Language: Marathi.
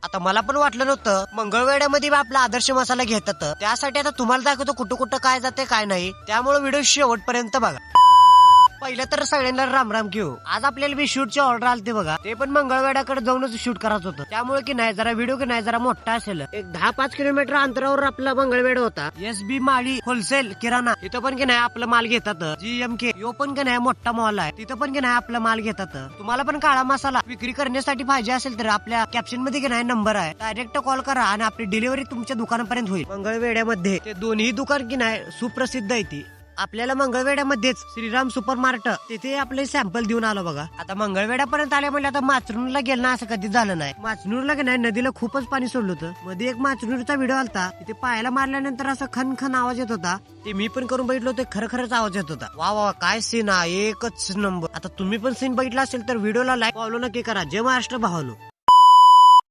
आता मला पण वाटलं नव्हतं मंगळवेड्यामध्ये आपला आदर्श मसाला घेतात, त्यासाठी आता तुम्हाला दाखवतो कुठं कुठं काय जाते काय नाही, त्यामुळे व्हिडिओ शेवटपर्यंत बघा. पहिलं तर सगळ्यांना राम राम घेऊ. आज आपल्याला बी शूटची ऑर्डर आलती बघा, ते पण मंगळवेड्याकडे जाऊनच शूट करायचं होतं, त्यामुळे की नाही जरा व्हिडिओ की नाही जरा मोठा असेल. एक 10-5 किलोमीटर अंतरावर आपला मंगळवेढा होता. SB माळी होलसेल किराणा, तिथं पण की नाही आपला माल घेतात. GMK यो पण की नाही मोठा मॉल आहे, तिथं पण की नाही आपला माल घेतात. तुम्हाला पण काळा मसाला विक्री करण्यासाठी पाहिजे असेल तर आपल्या कॅप्शन मध्ये की नाही नंबर आहे, डायरेक्ट कॉल करा आणि आपली डिलिव्हरी तुमच्या दुकानापर्यंत होईल. मंगळवेड्यामध्ये ते दोन्ही दुकान की नाही सुप्रसिद्ध आहे. ती आपल्याला मंगळवेड्यामध्येच श्रीराम सुपर मार्ट, तिथे आपले सॅम्पल देऊन आलो बघा. आता मंगळवेड्यापर्यंत आले म्हणजे आता माचनूरला गेलं ना असं कधी झालं नाही. माचनूरला की नाही नदीला खूपच पाणी सोडलं होतं. मध्ये एक माचनूरचा व्हिडिओ आलता, तिथे पायाला मारल्यानंतर असं खन खन आवाज येत होता, ते मी पण करून बघितलं होतं. खरंच आवाज येत होता. वा वा काय सीन आहे, एकच नंबर. आता तुम्ही पण सीन बघितला असेल तर व्हिडिओला लाईक फॉलो नक्की करा. जय महाराष्ट्र भावानो.